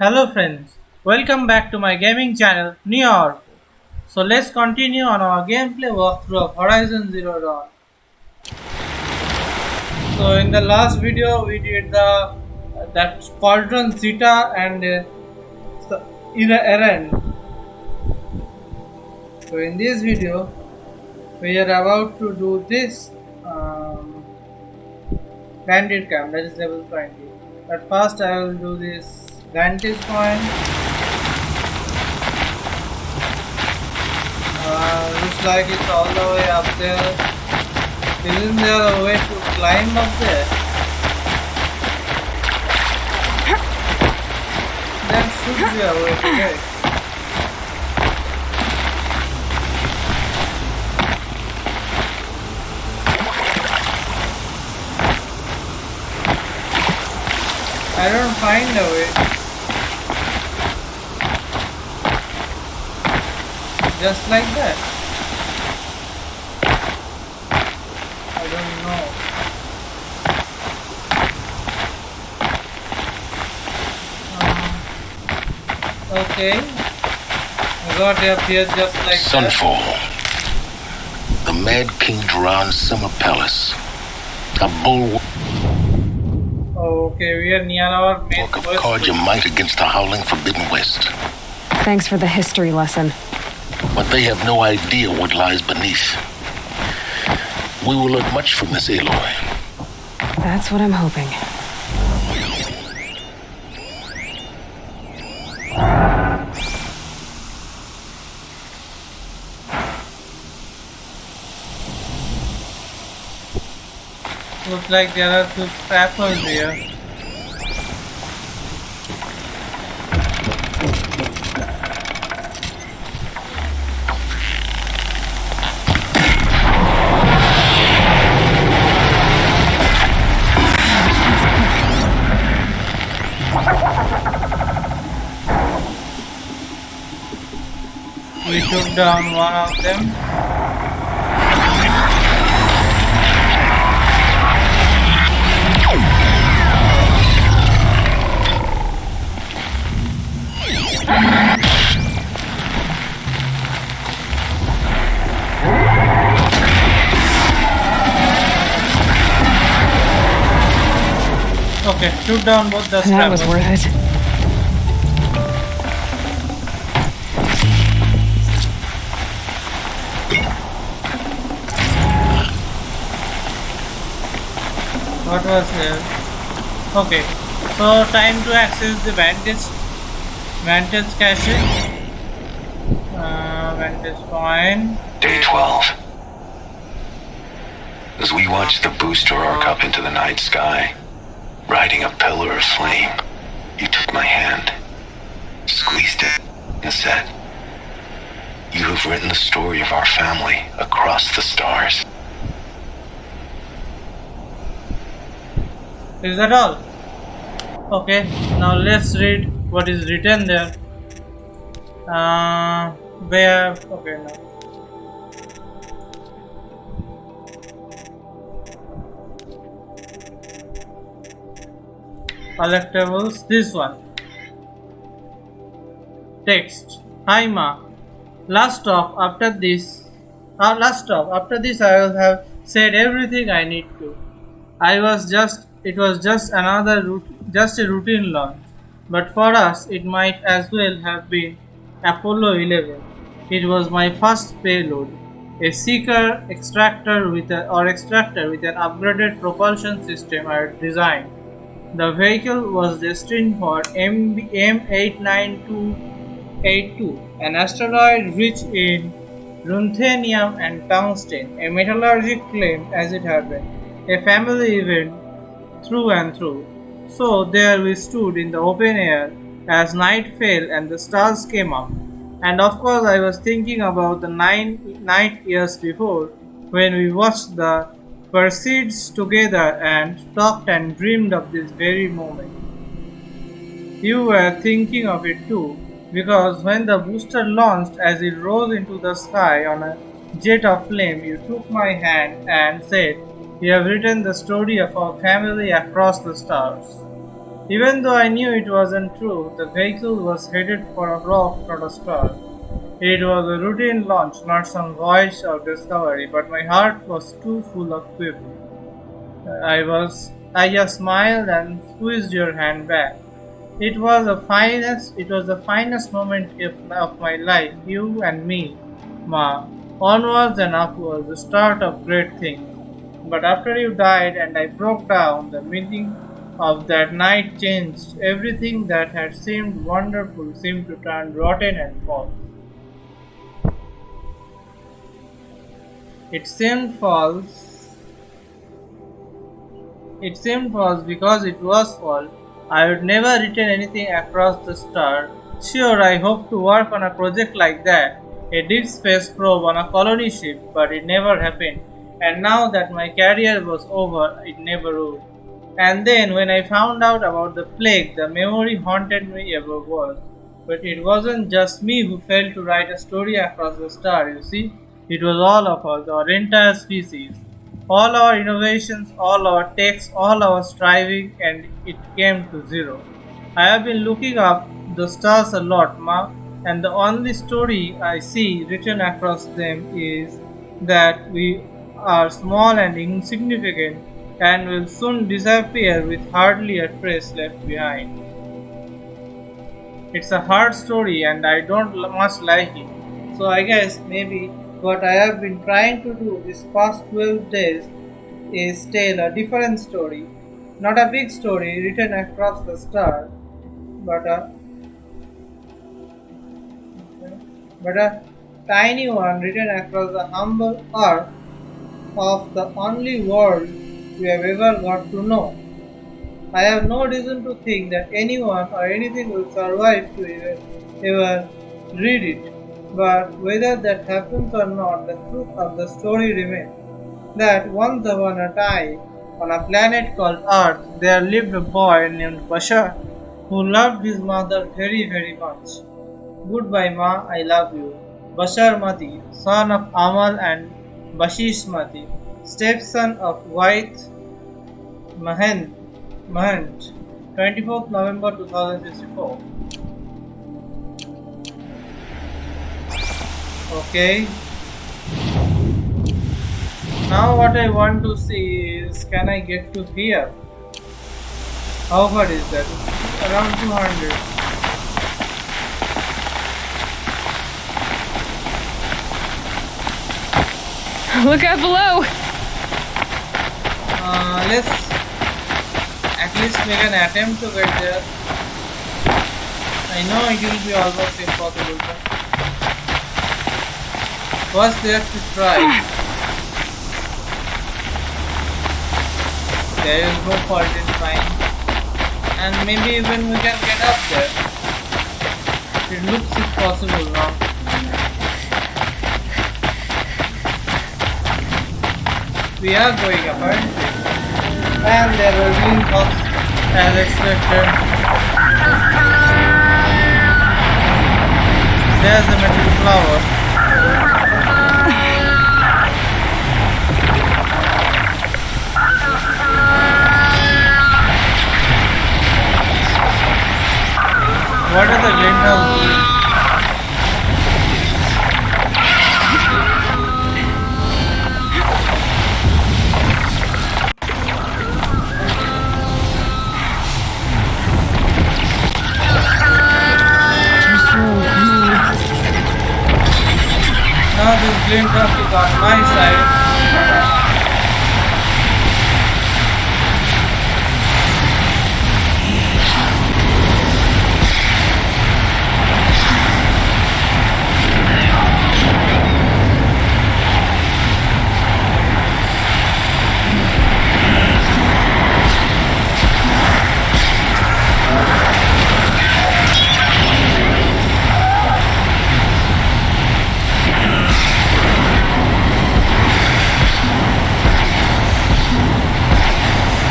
Hello friends, welcome back to my gaming channel New York. So let's continue on our gameplay walkthrough of Horizon Zero Dawn. So in the last video we did the that Squadron Zeta and in an errand. So in this video we are about to do this bandit camp, that is level 20. But first I will do this vantage point. Looks like it's all the way up there. Isn't there a way to climb up there? There should be a way to get. I don't find a way. Just like that. I don't know. Okay. I got up here just like Sunfall. that. The Mad King Duran's summer palace. A bulwark Okay, we are near our main of guard your might against the howling Forbidden West. Thanks for the history lesson. But they have no idea what lies beneath. We will learn much from this Aloy. That's what I'm hoping. Looks like there are two scrappers here. We took down one of them. Okay, shoot down both the That was scrappers. worth it. What was there? Okay, so time to access the vantage cache. Vantage point. Day 12. As we watched the booster arc up into the night sky, riding a pillar of flame, you took my hand, squeezed it, and said, "You have written the story of our family across the stars." Is that all? Okay, now let's read what is written there. Where? Okay, now. Collectibles, this one. Text. Hi Ma. Last stop after this I will have said everything I need to. It was just a routine launch. But for us it might as well have been Apollo 11. It was my first payload. A seeker extractor with an upgraded propulsion system I had designed. The vehicle was destined for M89282, an asteroid rich in ruthenium and tungsten, a metallurgic claim as it happened, a family event through and through. So there we stood in the open air as night fell and the stars came up. And of course I was thinking about the 9 years before when we watched the Perseids together and talked and dreamed of this very moment. You were thinking of it too, because when the booster launched as it rose into the sky on a jet of flame, you took my hand and said, "You have written the story of our family across the stars." Even though I knew it wasn't true, the vehicle was headed for a rock, not a star. It was a routine launch, not some voyage of discovery, but my heart was too full of quibble. I just smiled and squeezed your hand back. It was the finest moment of my life, you and me, Ma. Onwards and upwards, the start of great things. But after you died and I broke down, the meaning of that night changed. Everything that had seemed wonderful seemed to turn rotten and false. It seemed false It seemed false because it was false. I would never written anything across the star. Sure, I hoped to work on a project like that, a deep space probe on a colony ship, but it never happened. And now that my career was over, it never would. And then when I found out about the plague, the memory haunted me ever worse. But it wasn't just me who failed to write a story across the star, you see. It was all of us, our entire species. All our innovations, all our takes, all our striving, and it came to zero. I have been looking up the stars a lot, Ma, and the only story I see written across them is that we are small and insignificant and will soon disappear with hardly a trace left behind. It's a hard story and I don't much like it. So I guess maybe what I have been trying to do this past 12 days is tell a different story. Not a big story written across the star, but a tiny one written across the humble earth of the only world we have ever got to know. I have no reason to think that anyone or anything will survive to ever read it. But whether that happens or not, the truth of the story remains that once upon a time, on a planet called Earth, there lived a boy named Bashar who loved his mother very, very much. Goodbye, Ma, I love you. Bashar Mati, son of Amal and Bashish Mati, stepson of White Mahant, Mahant, 24th November 2064. Okay, now what I want to see is can I get to here? How far is that? Around 200. Look out below! Let's at least make an attempt to get there. I know it will be almost impossible, but first they have to try. There is no fault in trying. And maybe even we can get up there. It looks impossible now. We are going apparently. And there were green box as expected. There's a metal flower. What are the greenhouse doing? Now this green truck is on my side.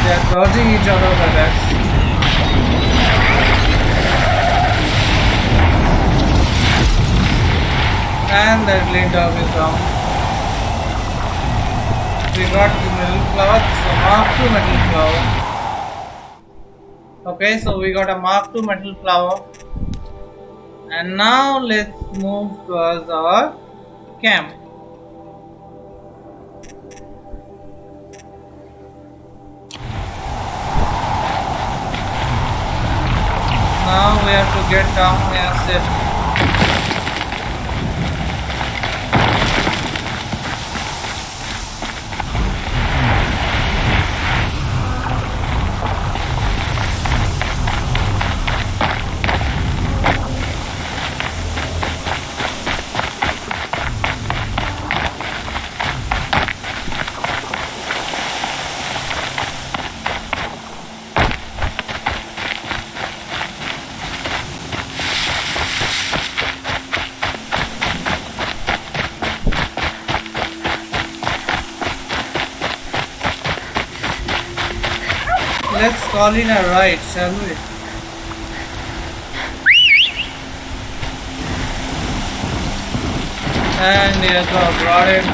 They are dodging each other's attacks. And that green dog is down. We got the metal flower, so mark to metal flower. Okay, so we got a Mark II metal flower, and now let's move towards our camp. Now we have to get down and sit. Let's call in a ride, shall we? And here go, brought it.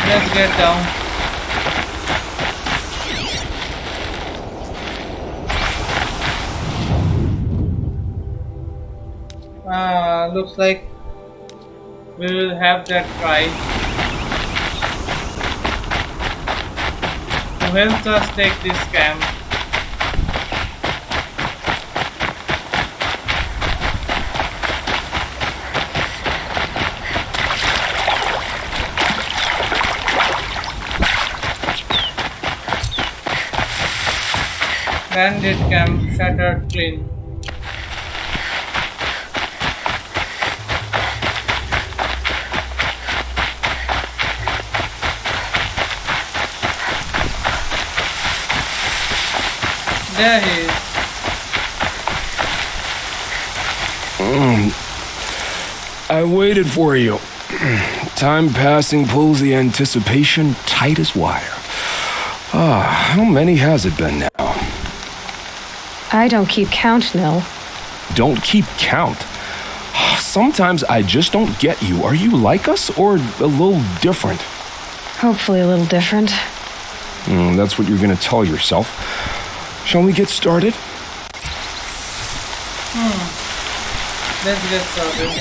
Let's get down. Looks like we will have that try to help us take this camp. Bandit camp shattered clean. There he is. I waited for you. Time passing pulls the anticipation tight as wire. How many has it been now? I don't keep count, Nil. Don't keep count. Sometimes I just don't get you. Are you like us or a little different? Hopefully a little different. That's what you're gonna tell yourself. Shall we get started? Let's get started.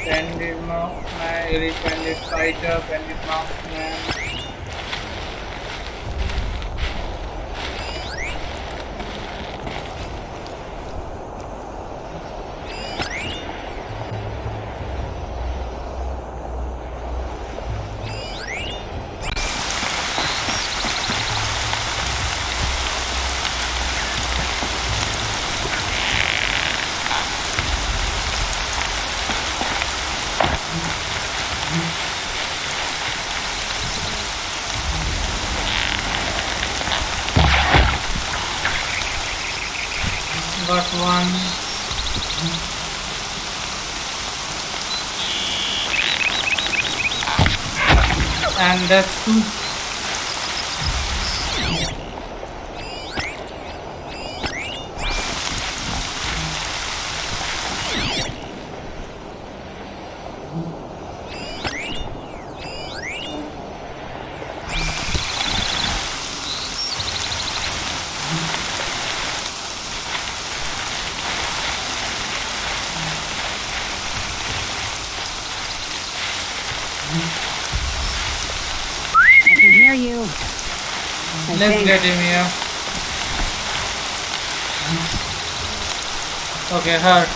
Bandit marksman, elite bandit fighter, bandit marksman. Got one. And that's two. I can hear you. Let's get him here. Okay, hurt.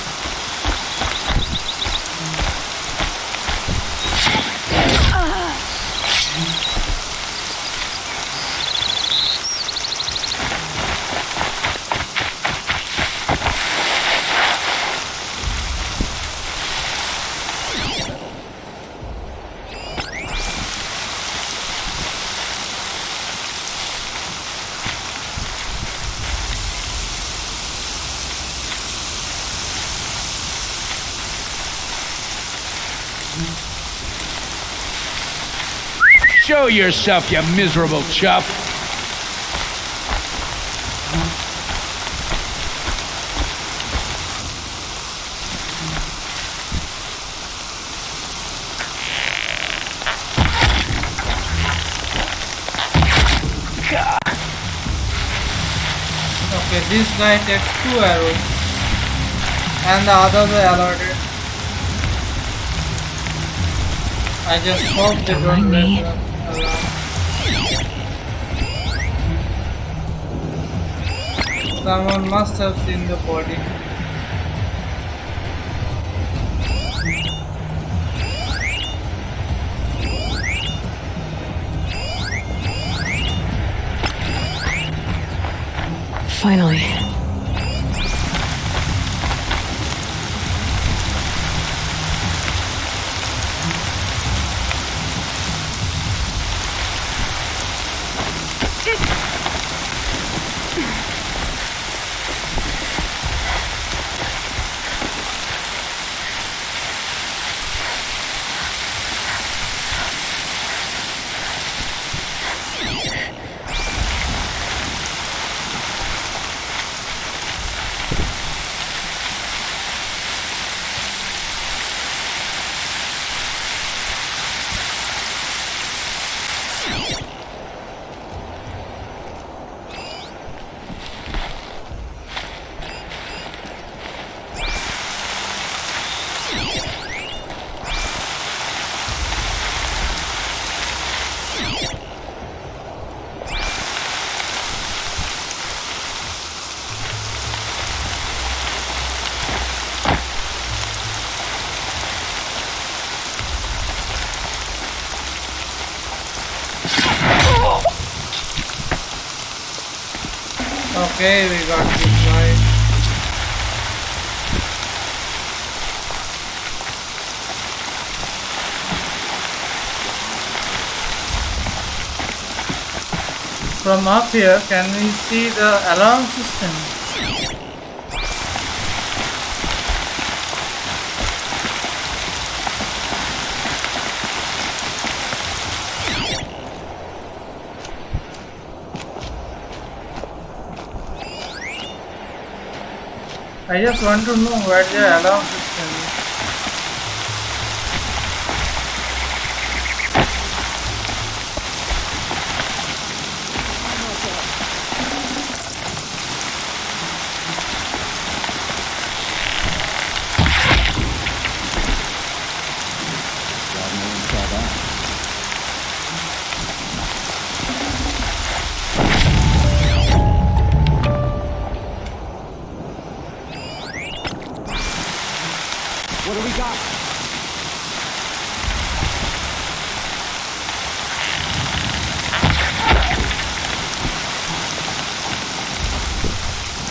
Show yourself, you miserable chuff. Okay, this guy takes 2 arrows and the others are alerted. I just hope they don't me. let them alarm. Someone must have seen the body. Finally. Okay, we got this guy. From up here, can we see the alarm system? I just want to know where the alarm system is. What do we got?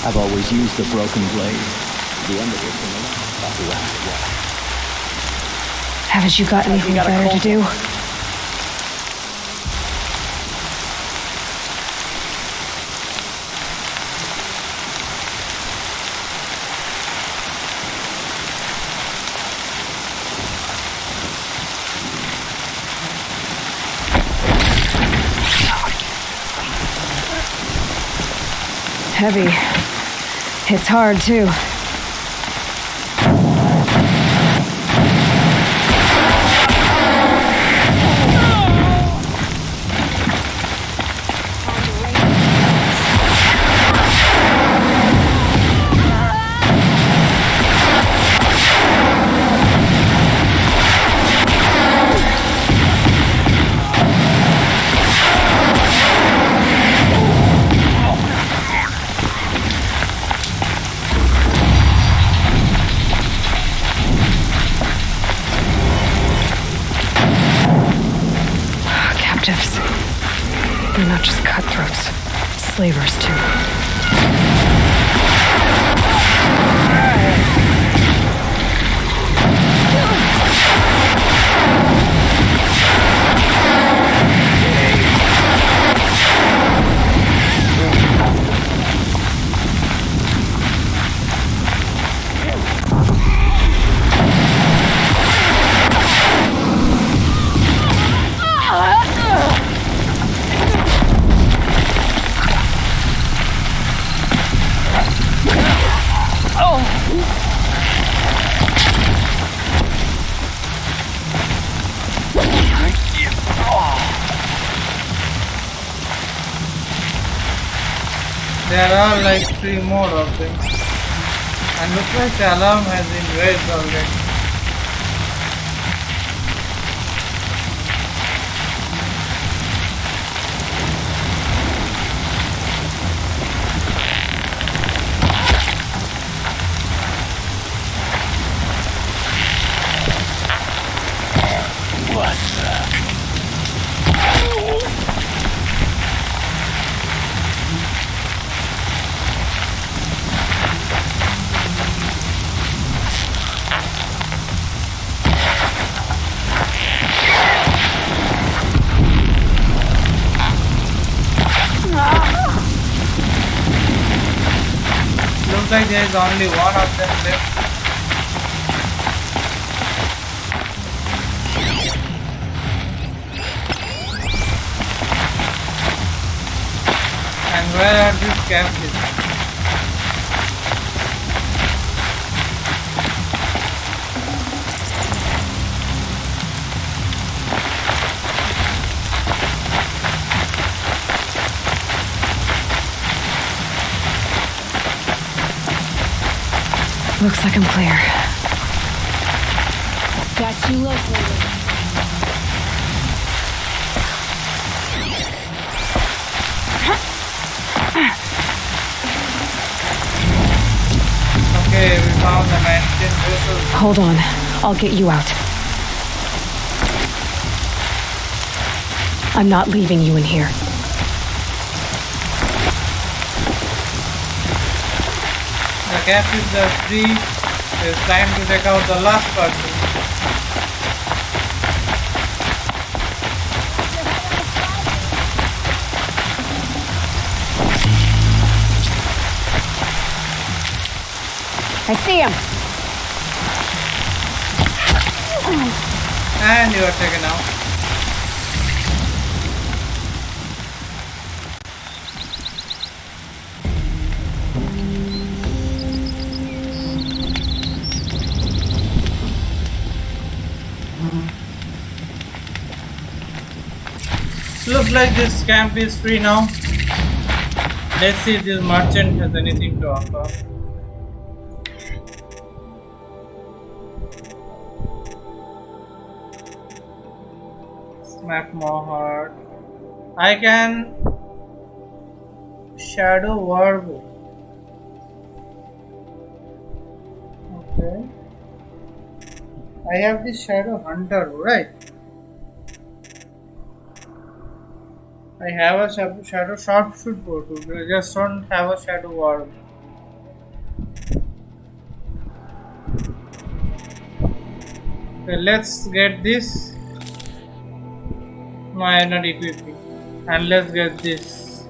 I've always used the broken blade. The end of it in the that's the last it was. Haven't you got anything better to do? Heavy. It's hard, too. Captives. They're not just cutthroats. Slavers, too. There are like 3 more of them. And looks like the alarm has been raised already. What Looks like there is only one of them left. And where are these captives? Looks like I'm clear. Got you located. Okay, we found the 19 vessels. Hold on. I'll get you out. I'm not leaving you in here. The captives are free. It's time to take out the last person. I see him. And you are taken out. Looks like this camp is free now. Let's see if this merchant has anything to offer. Snap more heart. I can shadow werewolf. Okay. I have this shadow hunter, right? I have a shadow sharpshooter too. I just don't have a shadow werewolf. Okay, let's get this. No, I am not equipping. And let's get this.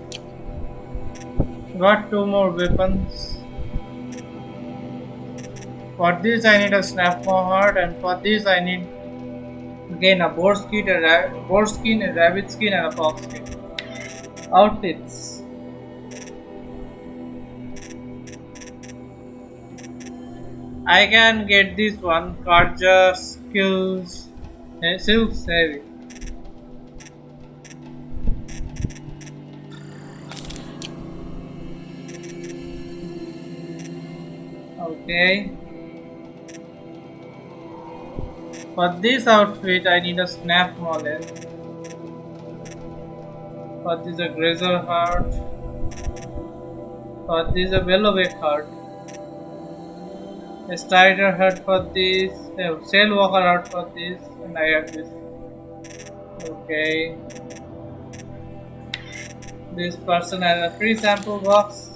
Got 2 more weapons. For this I need a snap more heart, and for this I need again a boar skin, a rabbit skin, and a fox skin. Outfits. I can get this one, Karja skills, silk heavy. Okay. For this outfit, I need a snap mullet. For this, a grazer heart. For this, a bellowback heart. A strider heart for this. A sail walker heart for this. And I have this. Okay. This person has a free sample box.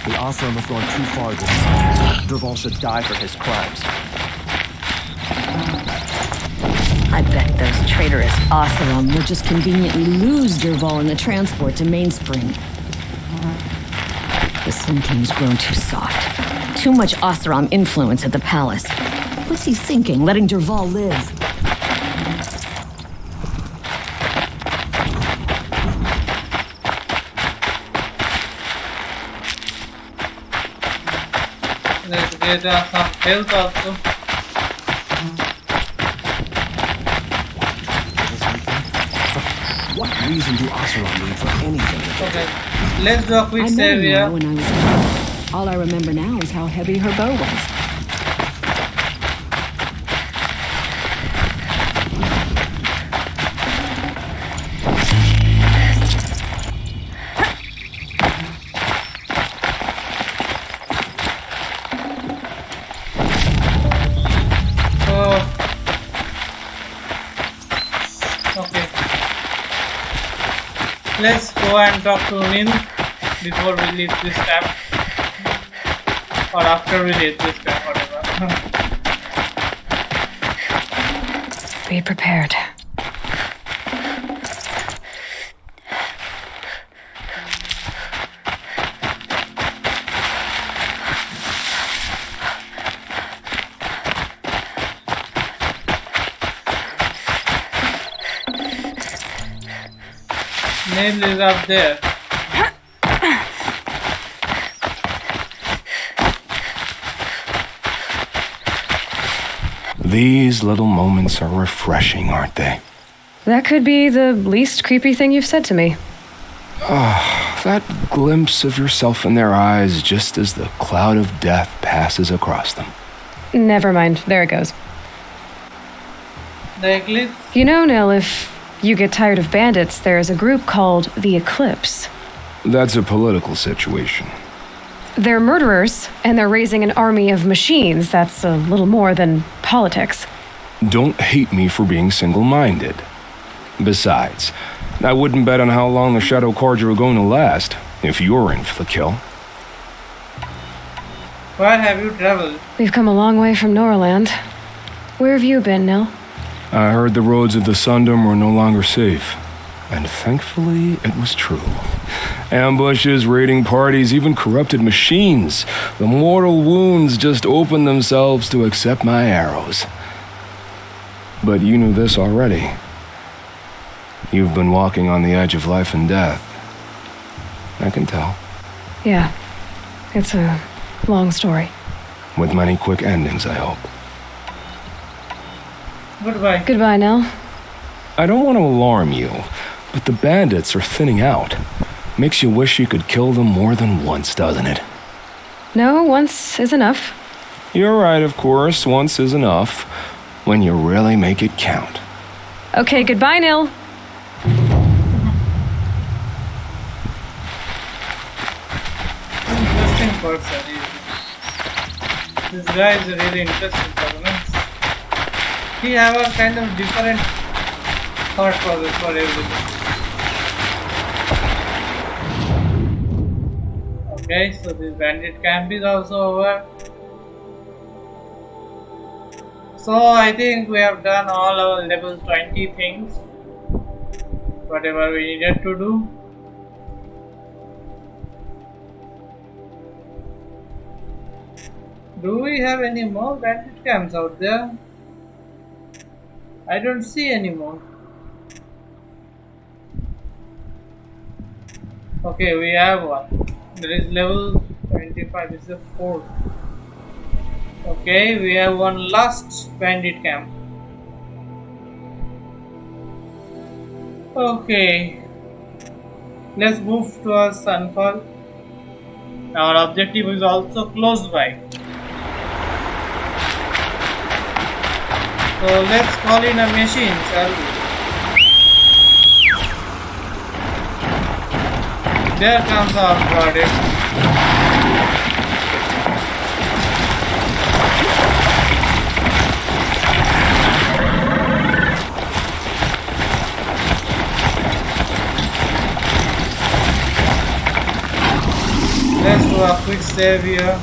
The Asram have gone too far this time. Derval should die for his crimes. I bet those traitorous Oseram will just conveniently lose Derval in the transport to Mainspring. The Sun King's grown too soft. Too much Oseram influence at the palace. What's he thinking, letting Derval live? Let's get some health also. What reason do Oseram need for anything that they Okay, let's do a quick I met save Nora here. when I was young. All I remember now is how heavy her bow was. Okay, let's go and talk to Nin before we leave this camp, or after we leave this camp, whatever. Be prepared. Neil is up there. These little moments are refreshing, aren't they? That could be the least creepy thing you've said to me. That glimpse of yourself in their eyes just as the cloud of death passes across them. Never mind. There it goes. The eclipse. You know, Nil, if you get tired of bandits, there is a group called the Eclipse. That's a political situation. They're murderers, and they're raising an army of machines. That's a little more than politics. Don't hate me for being single-minded. Besides, I wouldn't bet on how long the Shadow Cards are going to last if you're in for the kill. Where have you traveled? We've come a long way from Norland. Where have you been, Nil? I heard the roads of the Sundom were no longer safe. And thankfully, it was true. Ambushes, raiding parties, even corrupted machines. The mortal wounds just opened themselves to accept my arrows. But you knew this already. You've been walking on the edge of life and death. I can tell. Yeah. It's a long story. With many quick endings, I hope. Goodbye. Goodbye, Nil. I don't want to alarm you, but the bandits are thinning out. Makes you wish you could kill them more than once, doesn't it? No, once is enough. You're right, of course. Once is enough. When you really make it count. Okay, goodbye, Nil. Interesting person. This guy is a really interesting person. He have a kind of different thought process for everything. Okay, so this bandit camp is also over. So I think we have done all our level 20 things. Whatever we needed to do. Do we have any more bandit camps out there? I don't see any more. Okay, we have one. There is level 25. This is the 4th. Okay, we have one last bandit camp. Okay, let's move towards Sunfall. Our objective is also close by. So let's call in a machine, shall we? There comes our product. Let's do a quick save here.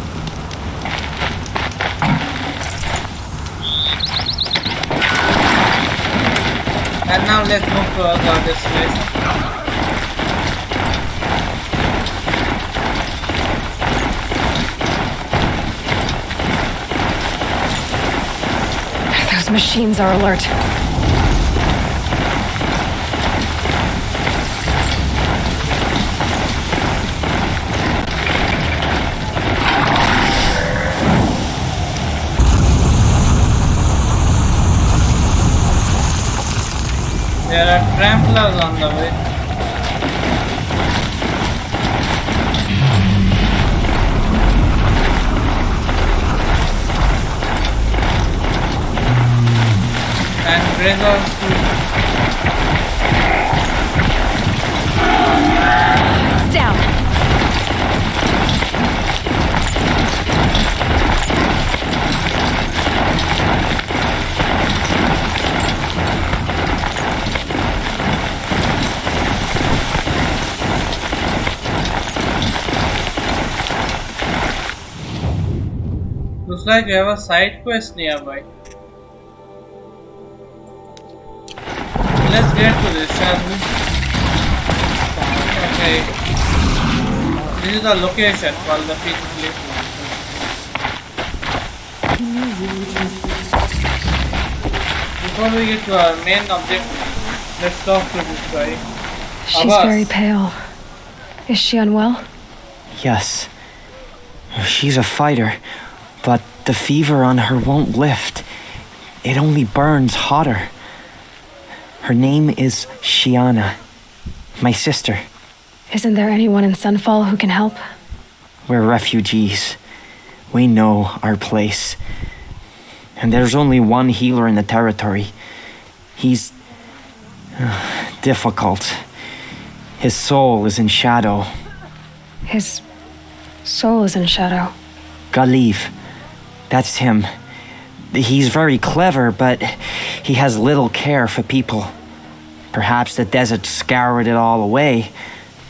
And now let's move towards our destination. Those machines are alert. There are tramplers on the way. razors too. It's down. Looks like we have a side quest nearby. Let's get to this, shall we? Okay. This is the location called the pit place. Before we get to our main objective, let's talk to this guy. She's very pale. Is she unwell? Yes. She's a fighter, but the fever on her won't lift. It only burns hotter. Her name is Shiana, my sister. Isn't there anyone in Sunfall who can help? We're refugees. We know our place. And there's only one healer in the territory. He's difficult. His soul is in shadow. His soul is in shadow. Galiv. That's him. He's very clever, but he has little care for people. Perhaps the desert scoured it all away.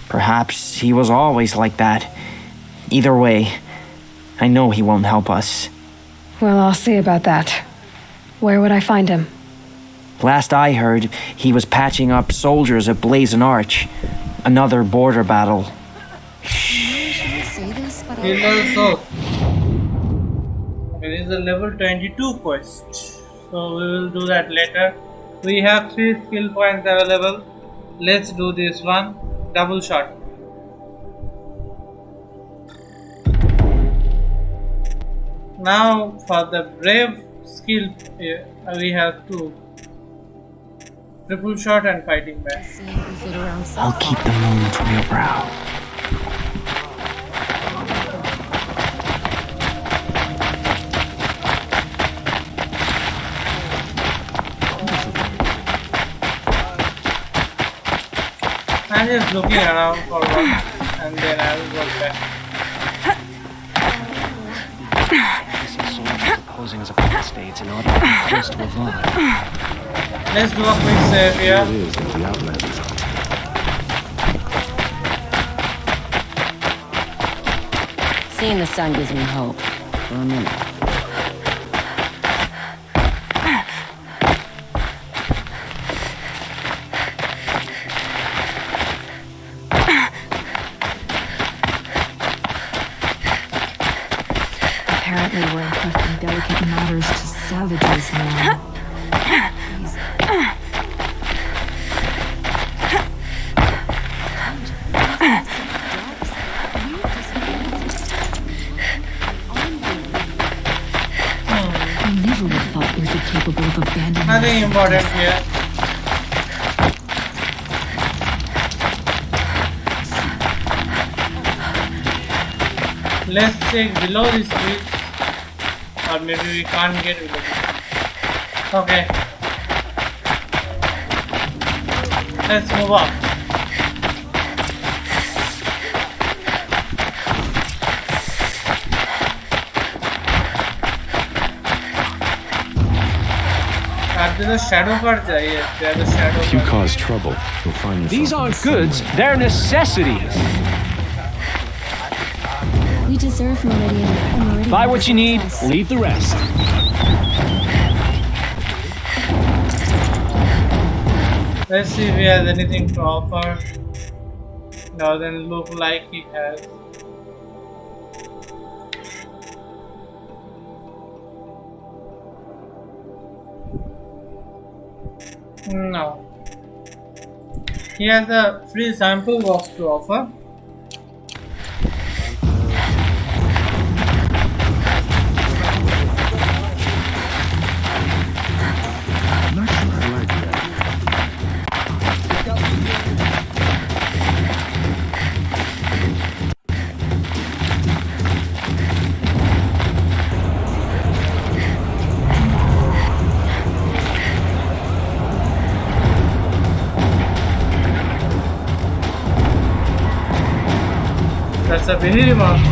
Perhaps he was always like that. Either way, I know he won't help us. Well, I'll see about that. Where would I find him? Last I heard, he was patching up soldiers at Blazon Arch. Another border battle. Healer Soul. Okay, this is a level 22 quest. So we will do that later. We have 3 skill points available. Let's do this one. Double shot. Now for the brave skill, we have 2. Triple shot and fighting back. I'll keep the moon from your brow. I'm just looking around for one and then I will go back. Posing as apostates in order to be close to a vine. Let's do a quick save here. It is at the outlet. Seeing the sun gives me hope. For a minute. Apparently we're entrusting delicate matters to savages now. I never would have thought we were capable of abandoning Nothing important here. Let's check below this bridge. Or maybe we can't get below this. Okay. Let's move up. There's a shadow card. Yes, there's a shadow If you card. cause trouble, you'll find yourself. These in aren't the goods, sunlight. they're necessities. We deserve Meridian. And Meridian Buy what you need, deserves us. leave the rest. Let's see if he has anything to offer. Doesn't look like he has. No. He has a free sample box to offer. I'm not sure I like that. That's a behemoth.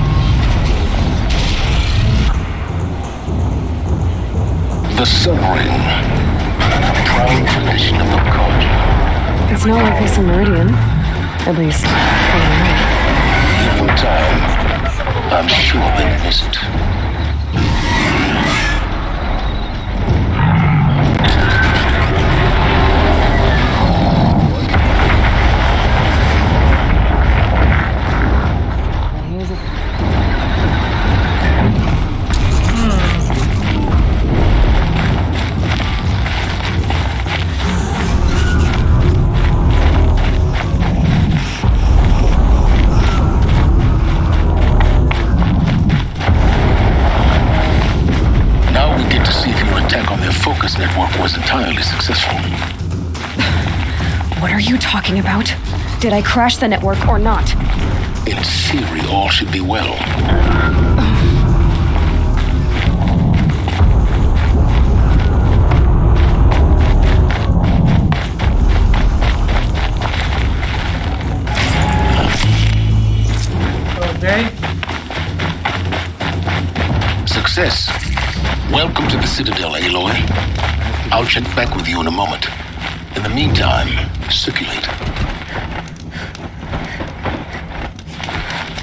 The submarine. Prime tradition of the cult. It's not like this in Meridian. At least, Given time, I'm sure they miss it. Focus network was entirely successful. what are you talking about? Did I crash the network or not? In theory, all should be well. Okay. Success. Welcome to the Citadel, Aloy. I'll check back with you in a moment. In the meantime, circulate.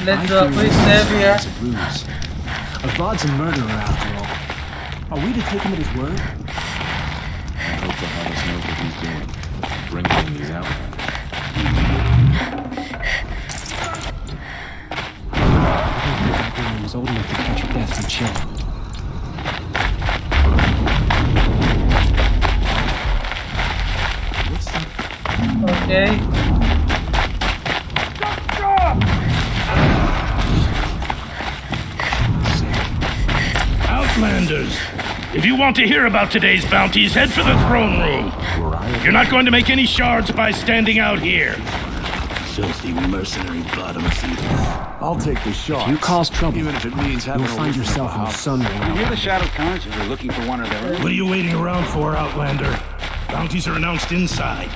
Let's do a quick save here. Avad's a murderer after all. Are we to take him at his word? I hope Bahavas knows what he's doing. Bringing these out. He was old enough to catch death from chill. Okay. Outlanders, if you want to hear about today's bounties, head for the throne room. You're not going to make any shards by standing out here. Filthy mercenary bottom feeders. I'll take the shot. If you cause trouble, even if it means having you'll find yourself in the sun. You hear the Shadow Conscious are looking for one of their own? What are you waiting around for, Outlander? Bounties are announced inside.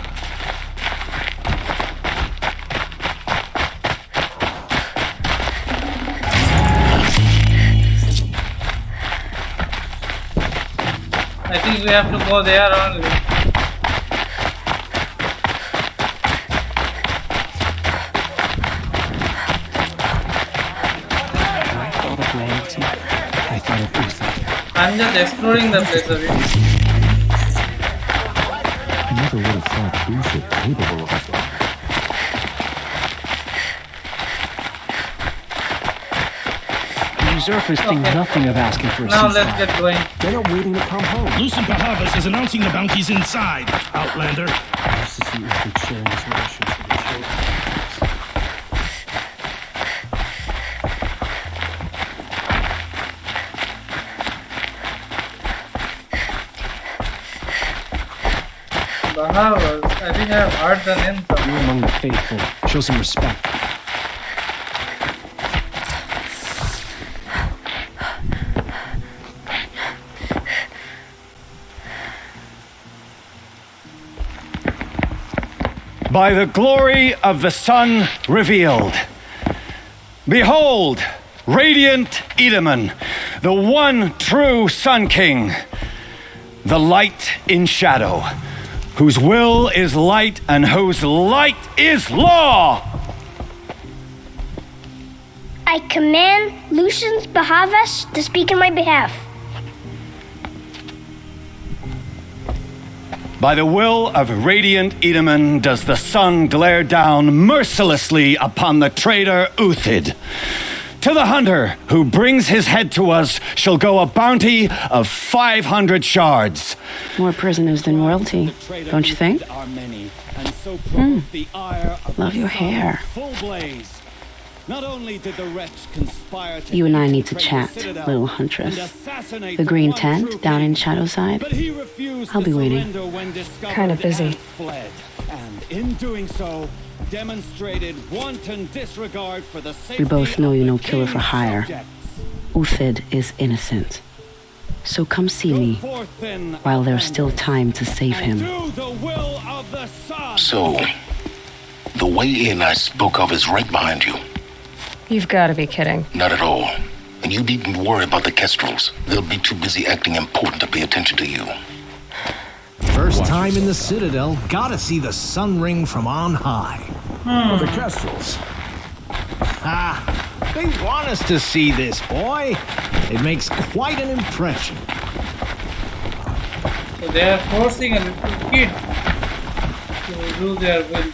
I think we have to go there only. I'm just exploring the place a bit. I never would have thought Booth capable of it. Usurpers think nothing of asking for a Now ceasefire. let's get going. They're not waiting to come home. Lucent Bahavas is announcing the bounties inside, Outlander. Nice to see Uthid sharing his rations with the children. Bahavas, I think I have heard the name You're somewhere. among the faithful. Show some respect. By the glory of the sun revealed. Behold, radiant Edaman, the one true Sun King, the light in shadow, whose will is light and whose light is law. I command Lucius Bahavas to speak in my behalf. By the will of radiant Edaman does the sun glare down mercilessly upon the traitor Uthid. To the hunter who brings his head to us shall go a bounty of 500 shards. More prisoners than royalty, don't you think? Love your hair. Not only did the wretch conspire to You and I need to chat, little huntress. The green tent down in Shadowside. I'll be waiting. Kind of busy. And in doing so, demonstrated wanton disregard for the safety We both know you're no of the killer for king's hire. subjects. Uthid is innocent. So come see me while there's still time to save him. Do the will of the sun. So, the way in I spoke of is right behind you. You've got to be kidding. Not at all. And you needn't worry about the Kestrels. They'll be too busy acting important to pay attention to you. First time in the Citadel, gotta see the sun ring from on high. Oh, the Kestrels. They want us to see this, boy. It makes quite an impression. So they are forcing a little kid to do their will.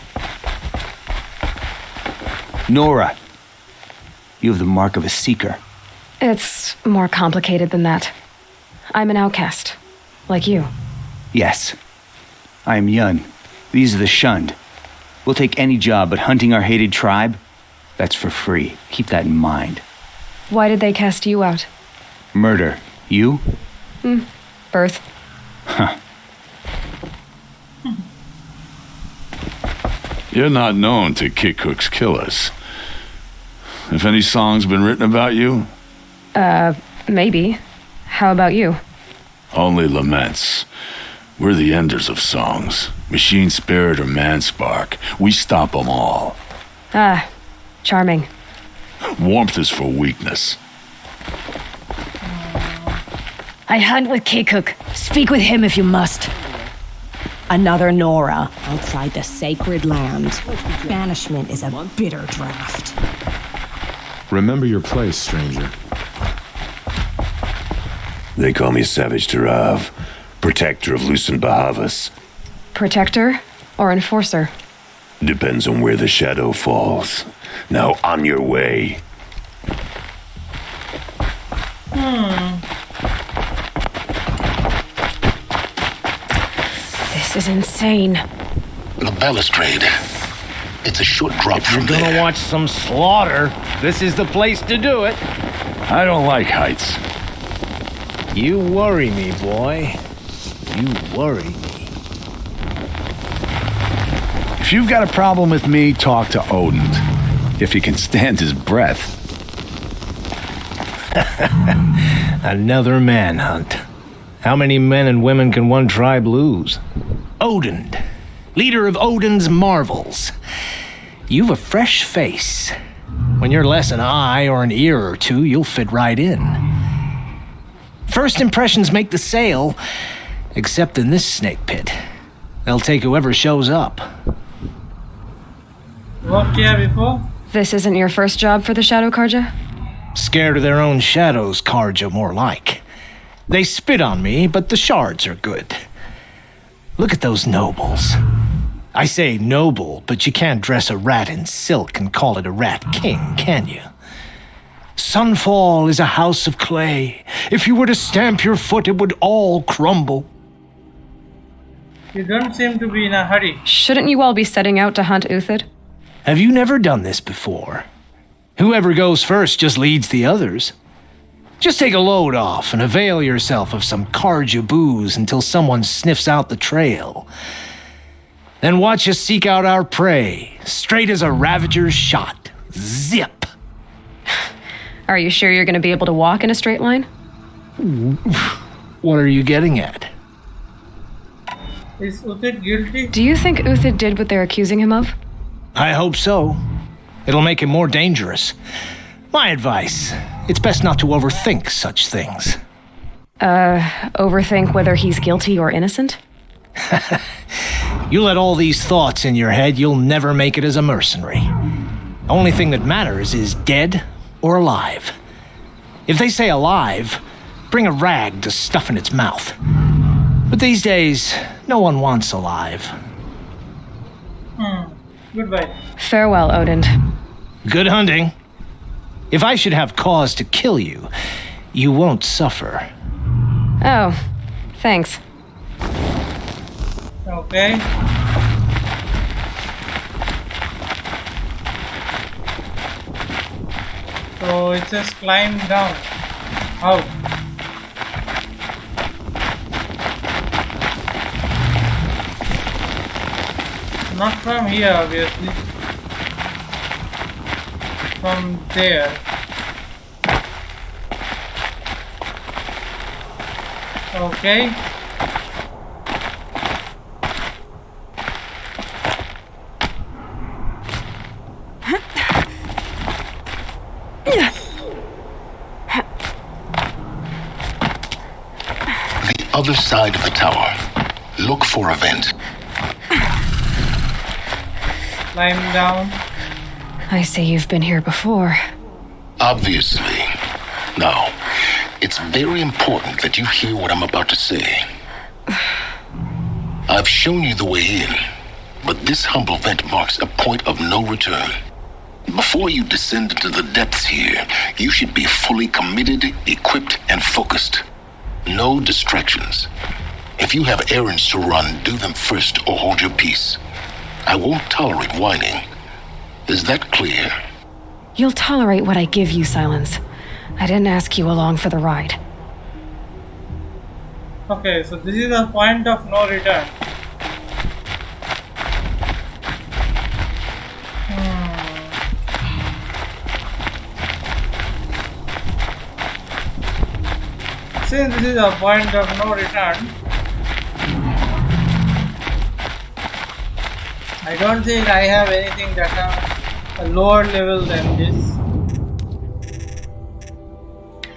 Nora, you have the mark of a seeker. It's more complicated than that. I'm an outcast, like you. Yes. I am Yun. These are the shunned. We'll take any job, but hunting our hated tribe, that's for free. Keep that in mind. Why did they cast you out? Murder. You? Birth. Huh. You're not known to kick cooks killers. Have any songs been written about you? Maybe. How about you? Only laments. We're the enders of songs. Machine spirit or man spark. We stop them all. Ah, charming. Warmth is for weakness. I hunt with Kikuk. Speak with him if you must. Another Nora outside the sacred land. Banishment is a bitter draft. Remember your place, stranger. They call me Savage Tarav, protector of loosened Bahavas. Protector or enforcer? Depends on where the shadow falls. Now on your way. This is insane. The balustrade. It's a short drop from If you're gonna watch some slaughter, this is the place to do it. I don't like heights. You worry me, boy. You worry me. If you've got a problem with me, talk to Odin. If he can stand his breath. Another manhunt. How many men and women can one tribe lose? Odin, leader of Odin's marvels. You've a fresh face. When you're less an eye or an ear or two, you'll fit right in. First impressions make the sale, except in this snake pit. They'll take whoever shows up. Worked here before? This isn't your first job for the Shadow Karja? Scared of their own shadows, Karja, more like. They spit on me, but the shards are good. Look at those nobles. I say noble, but you can't dress a rat in silk and call it a rat king, can you? Sunfall is a house of clay. If you were to stamp your foot, it would all crumble. You don't seem to be in a hurry. Shouldn't you all be setting out to hunt Uthid? Have you never done this before? Whoever goes first just leads the others. Just take a load off and avail yourself of some Karja booze until someone sniffs out the trail. Then watch us seek out our prey, straight as a ravager's shot. Zip! Are you sure you're going to be able to walk in a straight line? What are you getting at? Is Uthid guilty? Do you think Uthid did what they're accusing him of? I hope so. It'll make him more dangerous. My advice, it's best not to overthink such things. Overthink whether he's guilty or innocent? You let all these thoughts in your head, you'll never make it as a mercenary. Only thing that matters is dead or alive. If they say alive, bring a rag to stuff in its mouth. But these days, no one wants alive. Goodbye. Farewell, Odin. Good hunting. If I should have cause to kill you, you won't suffer. Oh, thanks. Okay. So it says climb down. How? Not from here, obviously. From there. Okay. other side of the tower. Look for a vent. Climb down. I see you've been here before. Obviously. Now, it's very important that you hear what I'm about to say. I've shown you the way in, but this humble vent marks a point of no return. Before you descend into the depths here, you should be fully committed, equipped, and focused. No distractions. If you have errands to run, do them first or hold your peace. I won't tolerate whining. Is that clear? You'll tolerate what I give you, Silence. I didn't ask you along for the ride. Okay, so this is a point of no return. Since this is a point of no return, I don't think I have anything that are a lower level than this.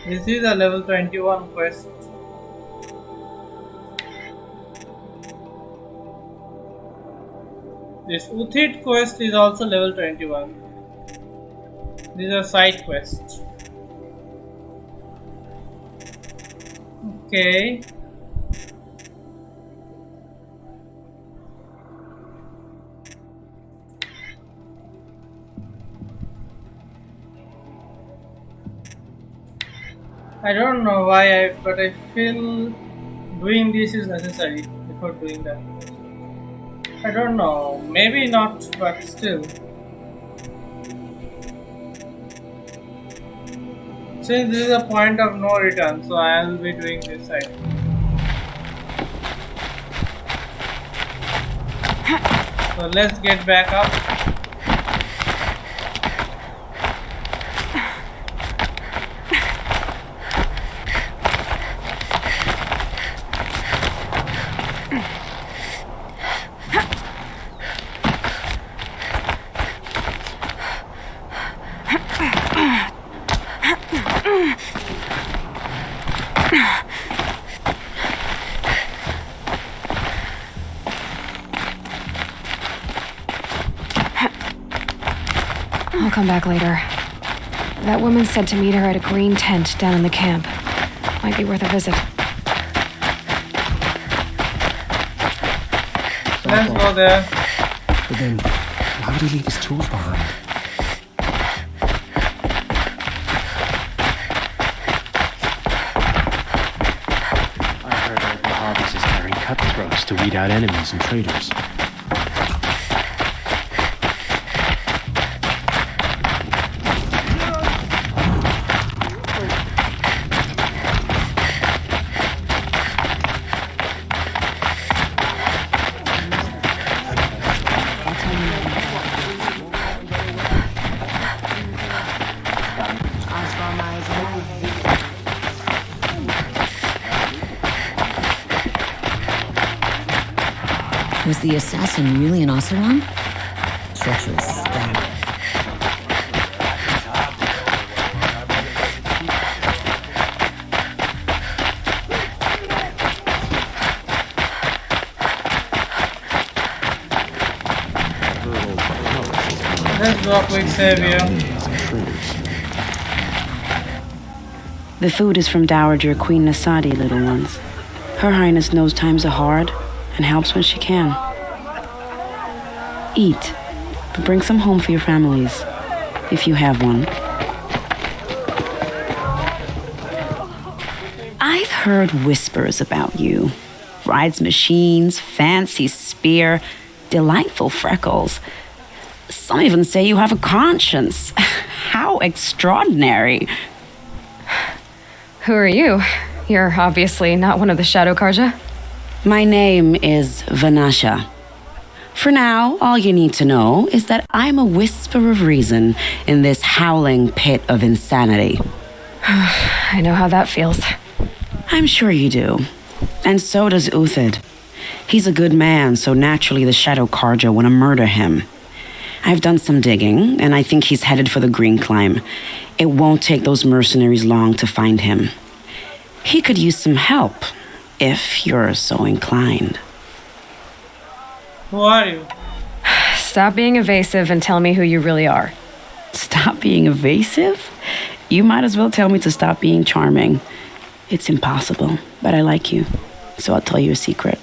This is a level 21 quest. This Uthid quest is also level 21. These are side quests. Okay. I don't know why, but I feel doing this is necessary before doing that. I don't know, maybe not, but still. Since this is a point of no return, so I will be doing this side. So let's get back up. I'll come back later. That woman said to meet her at a green tent down in the camp. Might be worth a visit. Let's go there. But then, why would he leave his tools behind? I heard that Bahavas is carrying cutthroats to weed out enemies and traitors. Was the assassin really an Oseram? Treacherous stab. Let's do a quick save here. The food is from Dowager Queen Nasadi, little ones. Her Highness knows times are hard and helps when she can. Eat, but bring some home for your families, if you have one. I've heard whispers about you. Rides machines, fancy spear, delightful freckles. Some even say you have a conscience. How extraordinary. Who are you? You're obviously not one of the Shadow Karja. My name is Vanasha. For now, all you need to know is that I'm a whisper of reason in this howling pit of insanity. I know how that feels. I'm sure you do. And so does Uthid. He's a good man, so naturally the Shadow Karja want to murder him. I've done some digging, and I think he's headed for the Green Climb. It won't take those mercenaries long to find him. He could use some help, If you're so inclined. Who are you? Stop being evasive and tell me who you really are. Stop being evasive? You might as well tell me to stop being charming. It's impossible, but I like you, so I'll tell you a secret.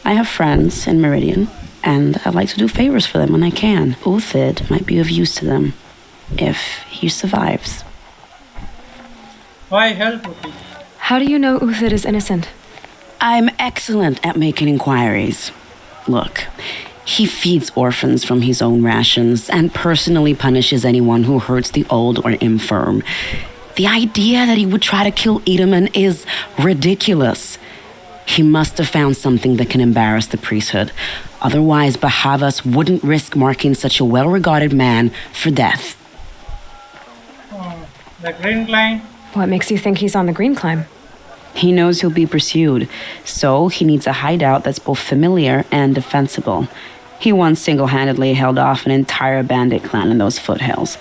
I have friends in Meridian, and I like to do favors for them when I can. Uthid might be of use to them, if he survives. Why help with it? How do you know Uthid is innocent? I'm excellent at making inquiries. Look, he feeds orphans from his own rations and personally punishes anyone who hurts the old or infirm. The idea that he would try to kill Edelman is ridiculous. He must have found something that can embarrass the priesthood. Otherwise, Bahavas wouldn't risk marking such a well-regarded man for death. The green climb? What makes you think he's on the green climb? He knows he'll be pursued, so he needs a hideout that's both familiar and defensible. He once single-handedly held off an entire bandit clan in those foothills.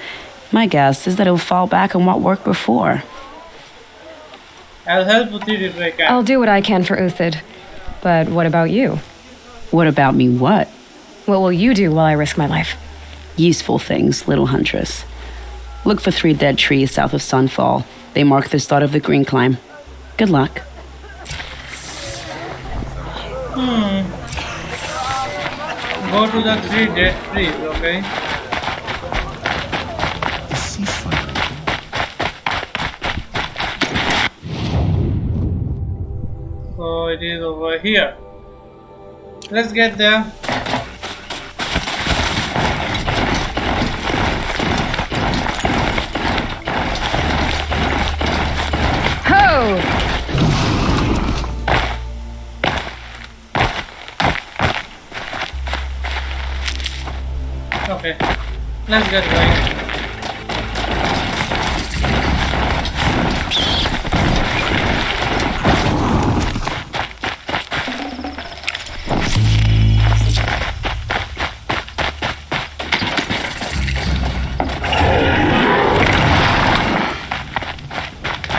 My guess is that he'll fall back on what worked before. I'll help Uthid if I can. I'll do what I can for Uthid. But what about you? What about me what? What will you do while I risk my life? Useful things, little huntress. Look for 3 dead trees south of Sunfall. They mark the start of the green climb. Good luck. Go to the 3 dead trees, okay? So it is over here. Let's get there. Okay, let's get going.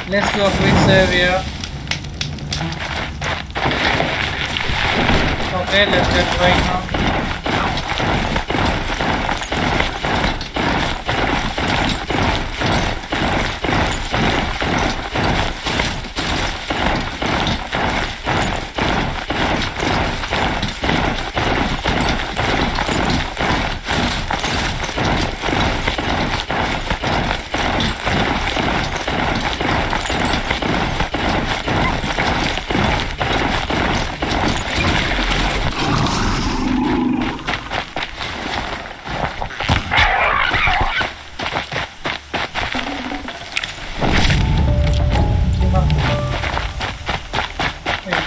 Let's do a quick save here. Okay, let's get going now.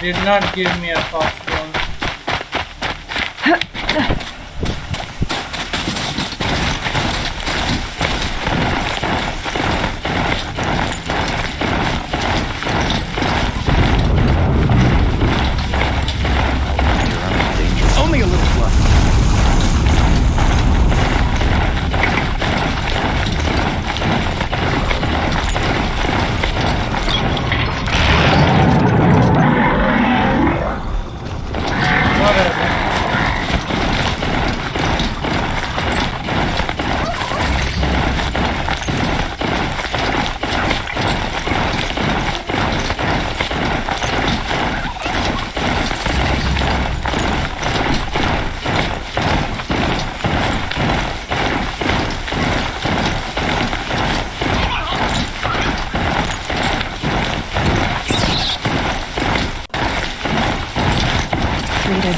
Did not give me a fast one. Only a little fluff.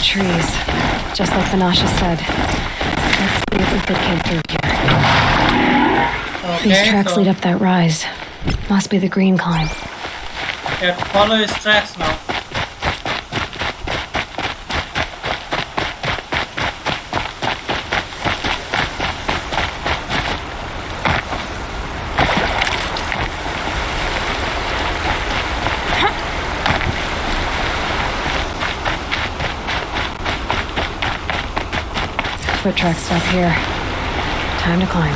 Trees, just like Vanasha said. Let's see if Uthid came through here. Okay, These tracks lead up that rise. Must be the green climb. Yeah, follow his tracks now. Foot track stop here. Time to climb.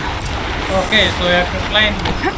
Okay, so you have to climb this.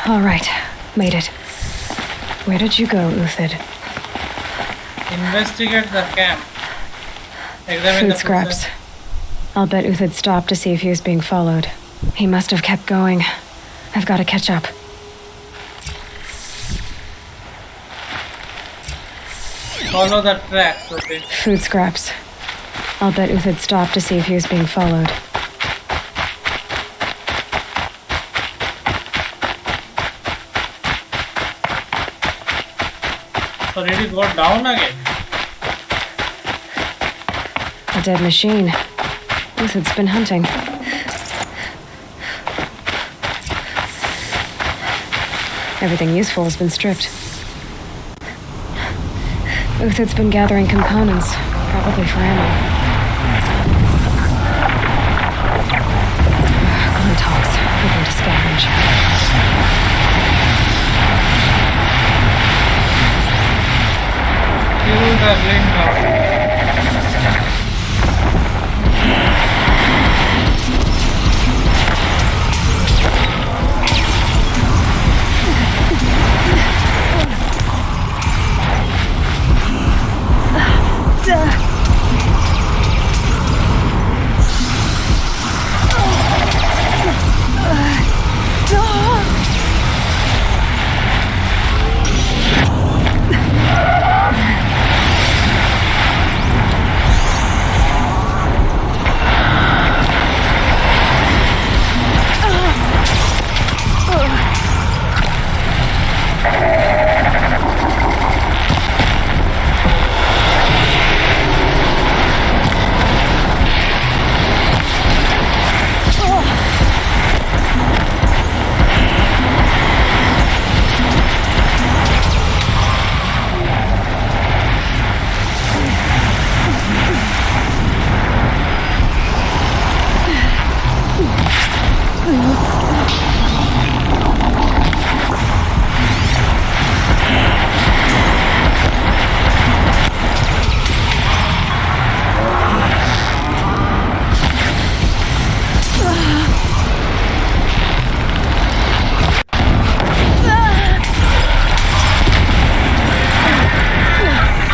All right, made it. Where did you go, Uthid? Investigate the camp. Examine Food the scraps. I'll bet Uthid stopped to see if he was being followed. He must have kept going. I've got to catch up. Follow the tracks, okay? Food scraps. I'll bet Uthid stopped to see if he was being followed. So did he go down again? A dead machine. Uthid's been hunting. Everything useful has been stripped. Uthid's been gathering components, probably for ammo. Glintox, hoping to scavenge. Kill the Glintox.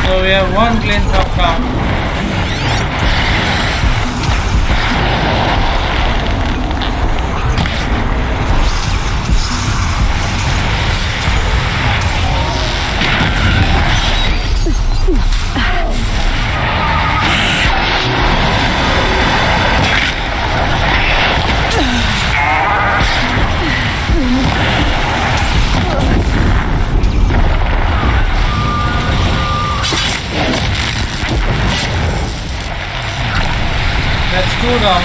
So we have one Glintox down. Let's go down.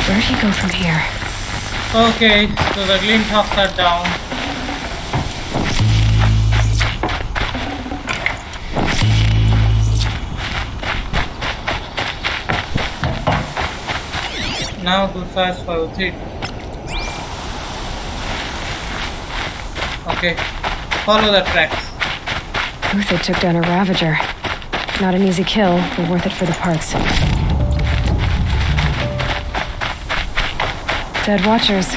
Where'd he go from here? Okay, so the Glintox are down. Now to search for Uthid. Okay, follow the tracks. Uthid took down a Ravager. Not an easy kill, but worth it for the parts. Dead watchers.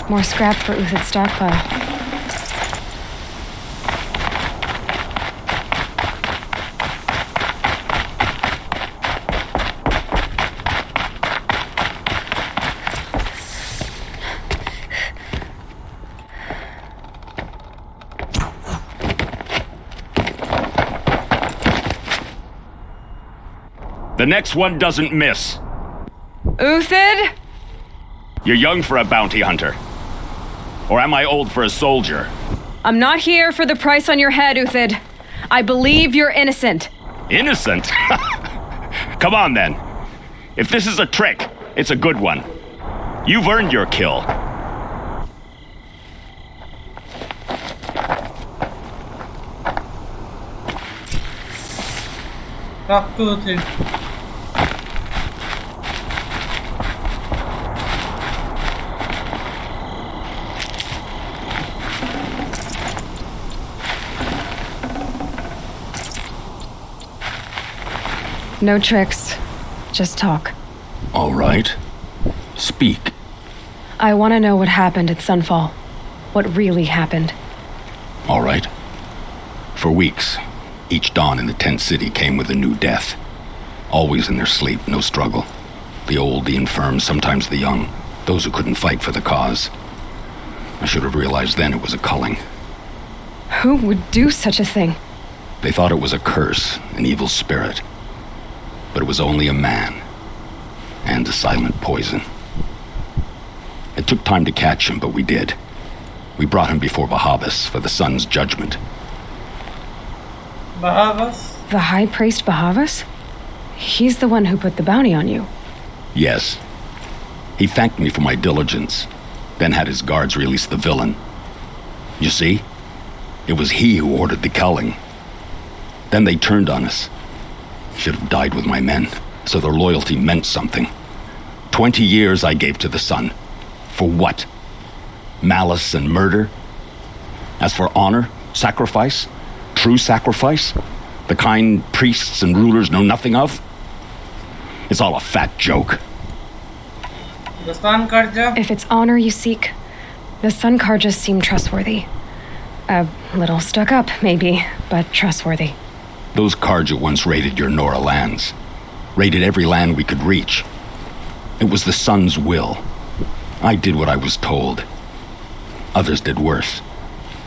More scrap for Uthid's stockpile. The next one doesn't miss. Uthid? You're young for a bounty hunter. Or am I old for a soldier? I'm not here for the price on your head, Uthid. I believe you're innocent. Innocent? Come on, then. If this is a trick, it's a good one. You've earned your kill. Talk to Uthid. No tricks. Just talk. All right. Speak. I want to know what happened at Sunfall. What really happened. All right. For weeks, each dawn in the tent city came with a new death. Always in their sleep, no struggle. The old, the infirm, sometimes the young. Those who couldn't fight for the cause. I should have realized then it was a culling. Who would do such a thing? They thought it was a curse, an evil spirit. But it was only a man. And a silent poison. It took time to catch him, but we did. We brought him before Bahavas for the sun's judgment. Bahavas? The High Priest Bahavas? He's the one who put the bounty on you. Yes. He thanked me for my diligence, then had his guards release the villain. You see? It was he who ordered the culling. Then they turned on us. Should have died with my men, so their loyalty meant something. 20 years I gave to the sun. For what? Malice and murder? As for honor, sacrifice, true sacrifice, the kind priests and rulers know nothing of? It's all a fat joke. The Sun Karja? If it's honor you seek, the Sun Karjas seem trustworthy. A little stuck up, maybe, but trustworthy. Those Karja once raided your Nora lands. Raided every land we could reach. It was the sun's will. I did what I was told. Others did worse.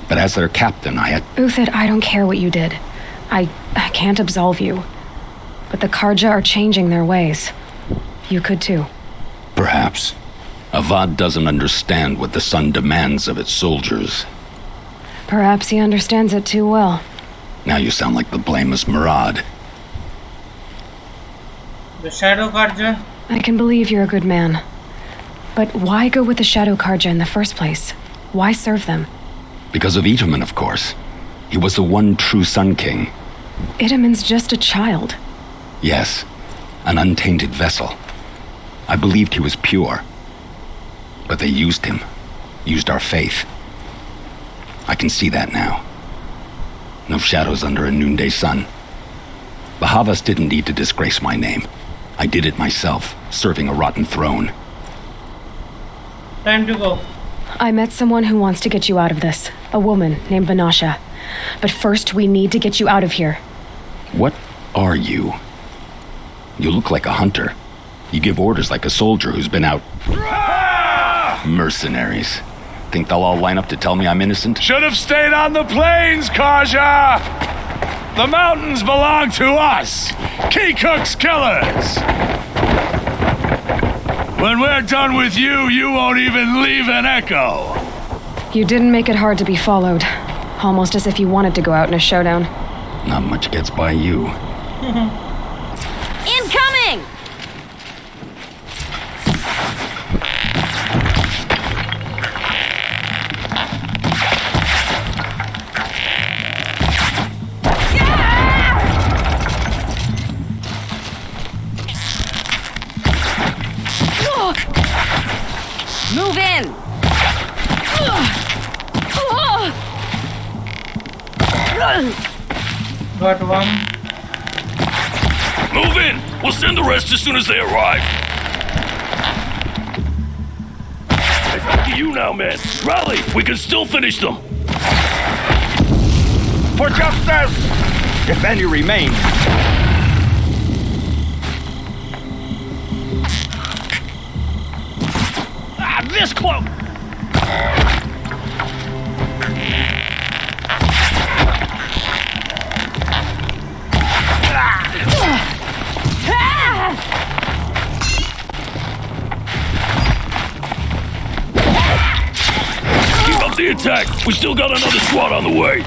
But as their captain, I had... Uthid, I don't care what you did. I can't absolve you. But the Karja are changing their ways. You could too. Perhaps. Avad doesn't understand what the sun demands of its soldiers. Perhaps he understands it too well. Now you sound like the blameless Murad. The Shadow Karja? I can believe you're a good man. But why go with the Shadow Karja in the first place? Why serve them? Because of Itaman, of course. He was the one true Sun King. Itaman's just a child. Yes, an untainted vessel. I believed he was pure. But they used him. Used our faith. I can see that now. No shadows under a noonday sun. Bahavas didn't need to disgrace my name. I did it myself, serving a rotten throne. Time to go. I met someone who wants to get you out of this. A woman named Vanasha. But first, we need to get you out of here. What are you? You look like a hunter. You give orders like a soldier who's been out... Mercenaries. Think they'll all line up to tell me I'm innocent? Should have stayed on the plains, Karja! The mountains belong to us! Keycook's killers! When we're done with you, you won't even leave an echo! You didn't make it hard to be followed. Almost as if you wanted to go out in a showdown. Not much gets by you. Incoming! Move in! Got one. Move in! We'll send the rest as soon as they arrive. It's up to you now, men. Rally! We can still finish them! For justice! If any remain. This cloak! Keep up the attack! We still got another squad on the way!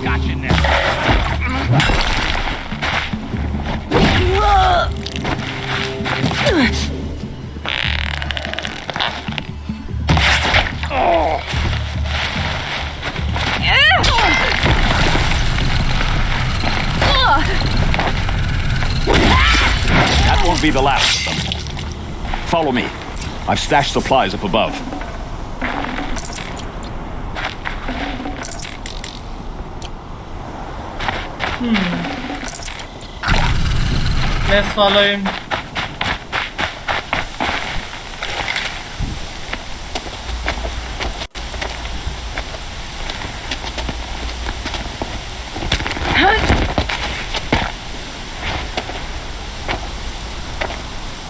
Gotcha now. That won't be the last of them. Follow me. I've stashed supplies up above. Let's follow him.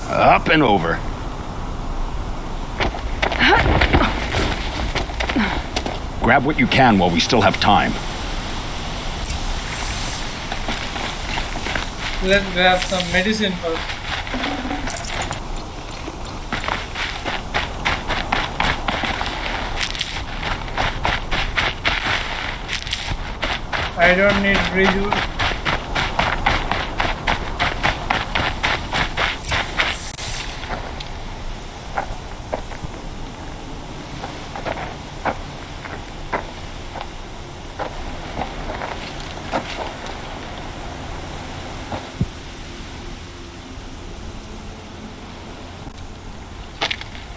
Up and over. Grab what you can while we still have time. Let's grab some medicine first. I don't need redo.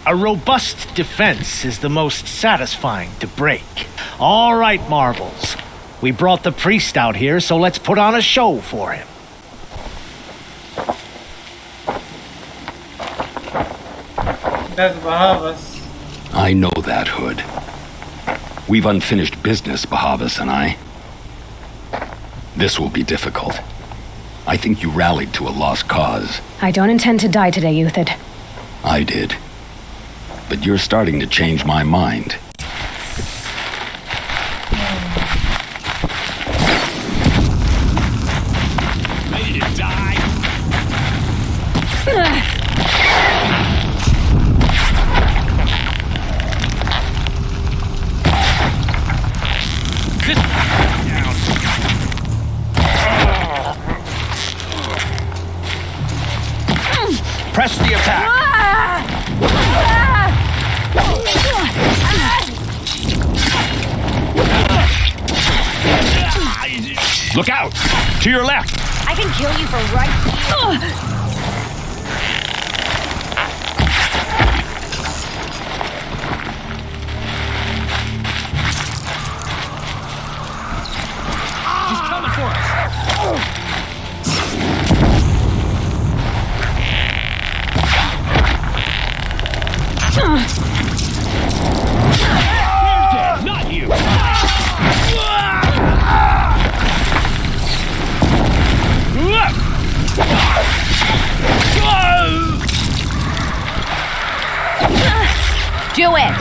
A robust defense is the most satisfying to break. All right, Marvels. We brought the priest out here, so let's put on a show for him. That's Bahavas. I know that, Hood. We've unfinished business, Bahavas and I. This will be difficult. I think you rallied to a lost cause. I don't intend to die today, Euthyd. I did. But you're starting to change my mind. Ready to die? Press the attack! Look out! To your left! I can kill you for right here. He's coming for us! You're dead, not you! Do it!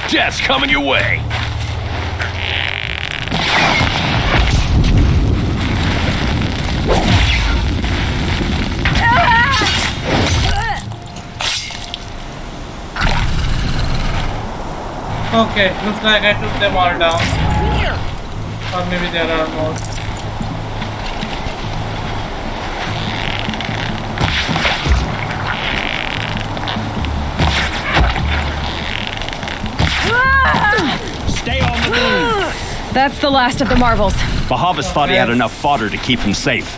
Death's coming your way! Okay, looks like I took them all down. Or maybe there are more. Stay on the move! That's the last of the marvels. Bahavas thought he had enough fodder to keep him safe.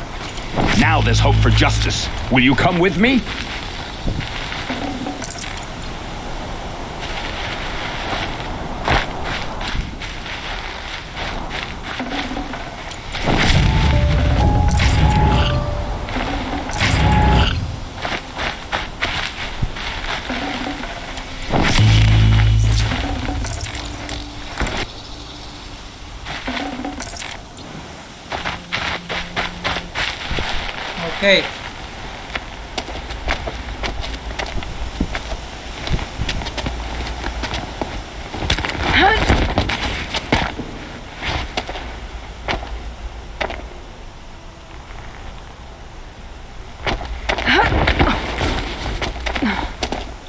Now there's hope for justice. Will you come with me? Okay.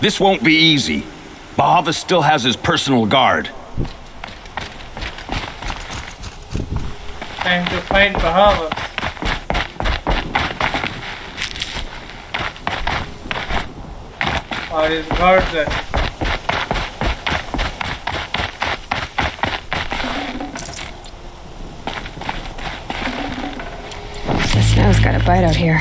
This won't be easy. Bahavas still has his personal guard. Time to fight Bahavas. Or his guards there. The snow's got a bite out here.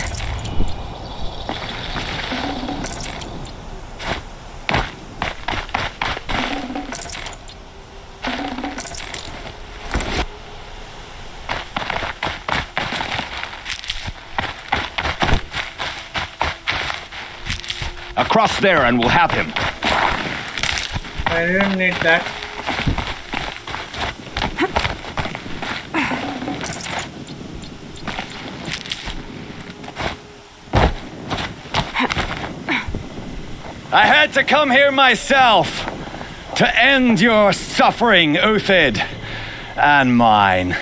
Across there and we'll have him. I didn't need that. I had to come here myself to end your suffering, Uthid, and mine.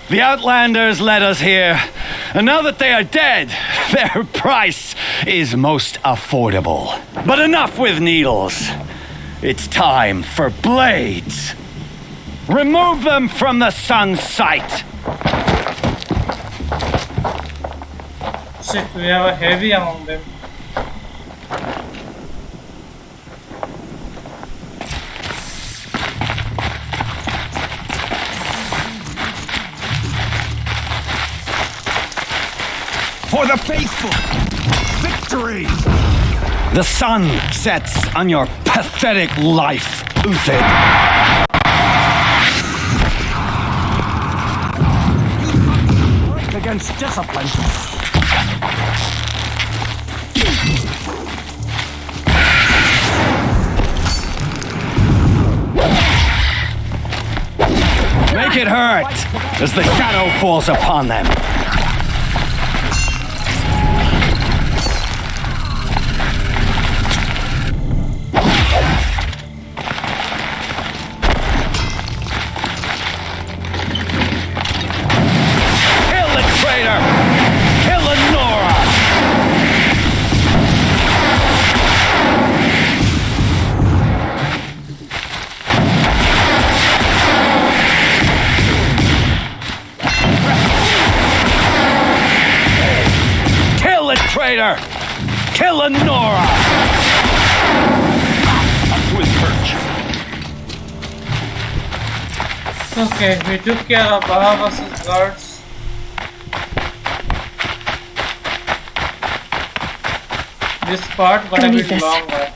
The Outlanders led us here, and now that they are dead, their price is most affordable. But enough with needles. It's time for blades. Remove them from the sun's sight. Shit, we have a heavy among them. For the faithful! Victory! The sun sets on your pathetic life, Uthid. Against discipline. Make it hurt as the shadow falls upon them. Traitor! Kill Nora! Up to his perch. Okay, we took care of Bahavas' guards. This part got a bit longer.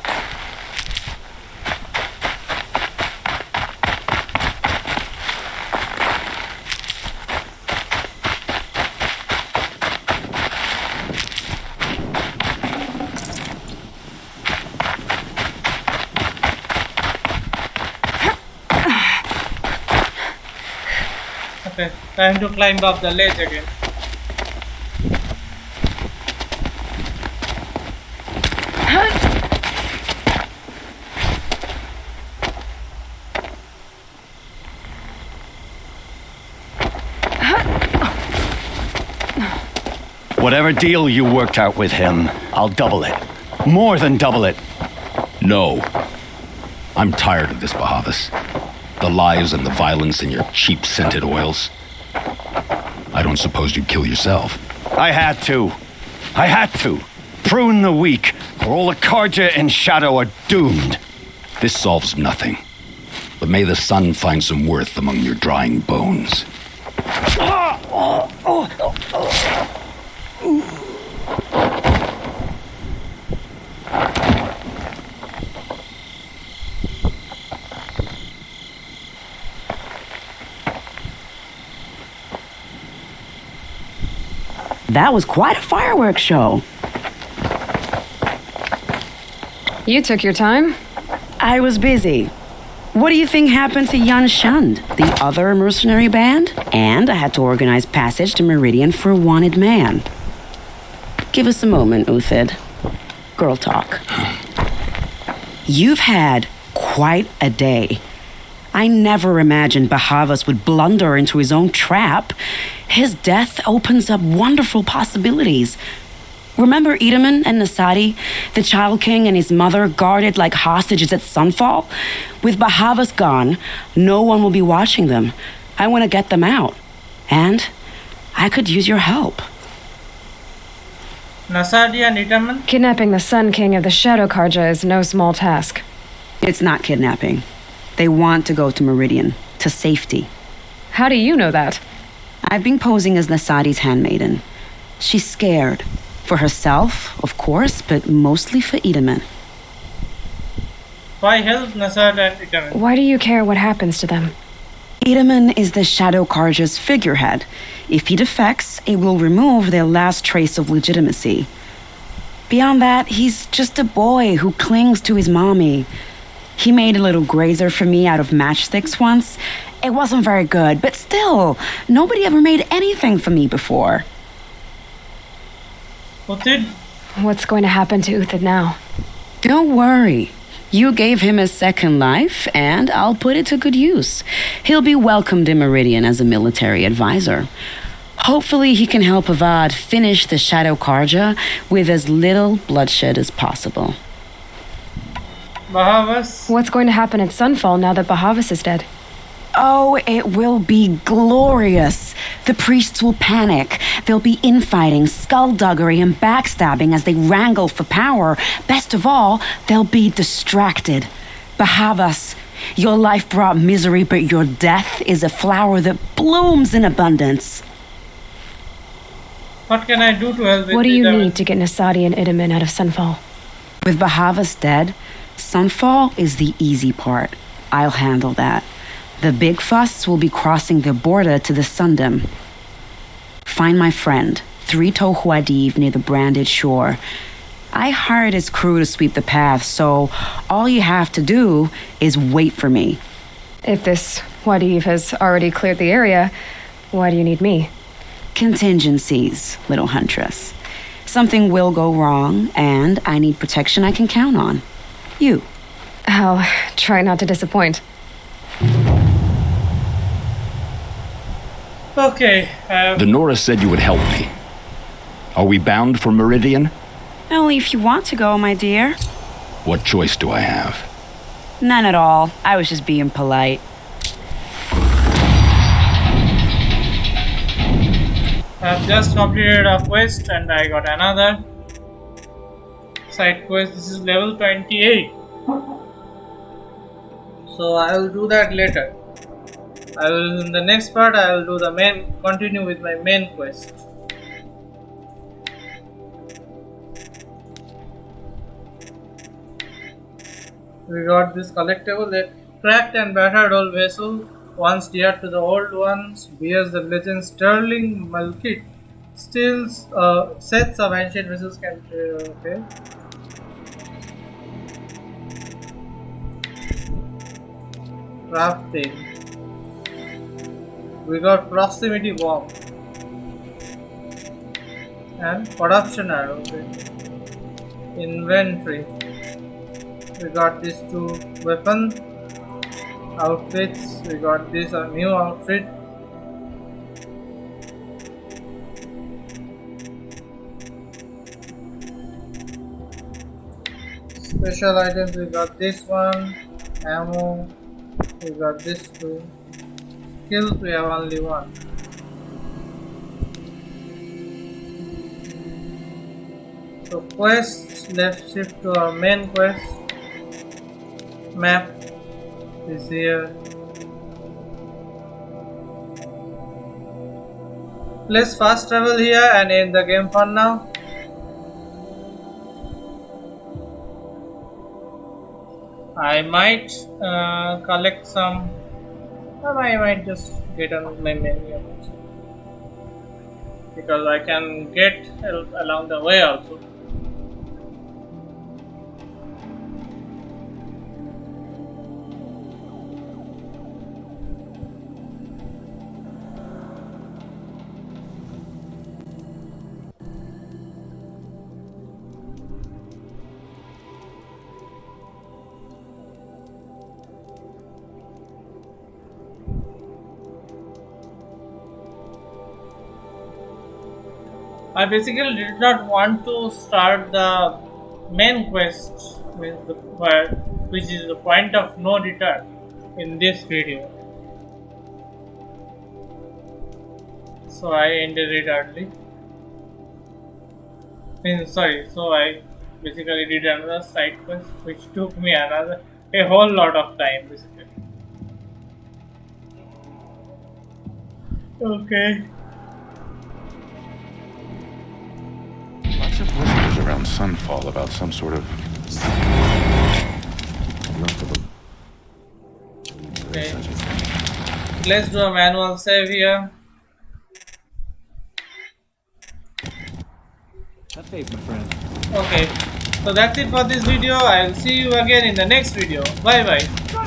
Okay, time to climb up the ledge again. Whatever deal you worked out with him, I'll double it. More than double it. No. I'm tired of this, Bahavas. The lies and the violence in your cheap scented oils. I don't suppose you'd kill yourself. I had to. Prune the weak, or all the Karja and Shadow are doomed. This solves nothing. But may the sun find some worth among your drying bones. That was quite a fireworks show. You took your time? I was busy. What do you think happened to Jan Shund, the other mercenary band? And I had to organize passage to Meridian for a wanted man. Give us a moment, Uthid. Girl talk. You've had quite a day. I never imagined Bahavas would blunder into his own trap. His death opens up wonderful possibilities. Remember Edaman and Nasadi, the Child King and his mother guarded like hostages at Sunfall? With Bahavas gone, no one will be watching them. I want to get them out. And I could use your help. Nasadi and Edaman? Kidnapping the Sun King of the Shadow Karja is no small task. It's not kidnapping. They want to go to Meridian, to safety. How do you know that? I've been posing as Nasadi's handmaiden. She's scared. For herself, of course, but mostly for Edaman. Why help Nasad and Edaman? Why do you care what happens to them? Edaman is the Shadow Karja's figurehead. If he defects, it will remove their last trace of legitimacy. Beyond that, he's just a boy who clings to his mommy. He made a little grazer for me out of matchsticks once. It wasn't very good, but still, nobody ever made anything for me before. Uthid? What's going to happen to Uthid now? Don't worry. You gave him a second life, and I'll put it to good use. He'll be welcomed in Meridian as a military advisor. Hopefully he can help Avad finish the Shadow Karja with as little bloodshed as possible. Bahavas? What's going to happen at Sunfall now that Bahavas is dead? Oh, it will be glorious. The priests will panic. There'll be infighting, skullduggery, and backstabbing as they wrangle for power. Best of all, they'll be distracted. Bahavas, your life brought misery, but your death is a flower that blooms in abundance. What can I do to help with What do you Edaman? need to get Nasadi and Edaman out of Sunfall? With Bahavas dead, Sunfall is the easy part. I'll handle that. The big fuss will be crossing the border to the Sundom. Find my friend, 3 Tohuadiv near the branded shore. I hired his crew to sweep the path, so all you have to do is wait for me. If this Wadiv has already cleared the area, why do you need me? Contingencies, little huntress. Something will go wrong, and I need protection I can count on. You. I'll try not to disappoint. Okay. The Nora said you would help me. Are we bound for Meridian? Only if you want to go, my dear. What choice do I have? None at all. I was just being polite. I've just completed a quest and I got another side quest. This is level 28. So I will do that later. In the next part I will do the continue with my main quest. We got this collectible, a cracked and battered old vessel, once dear to the old ones, bears the legend Sterling Malkit. Still, sets of ancient vessels can okay. Crafting. We got proximity bomb and corruption arrow. Okay. Inventory. We got these 2 weapon outfits. We got this new outfit. Special items. We got this one, ammo, We got this two. Skills, we have only one. So quests, let's shift to our main quest. Map is here. Let's fast travel here and end the game for now. I might collect some, or I might just get on my menu because I can get help along the way also. I basically did not want to start the main quest with the part, which is the point of no return in this video. So I ended it early. Sorry, so I basically did another side quest which took me a whole lot of time basically. Okay. Lots of whispers around Sunfall about some sort of... Okay. Let's do a manual save here. Have faith, my friend. Okay. So that's it for this video. I'll see you again in the next video. Bye bye.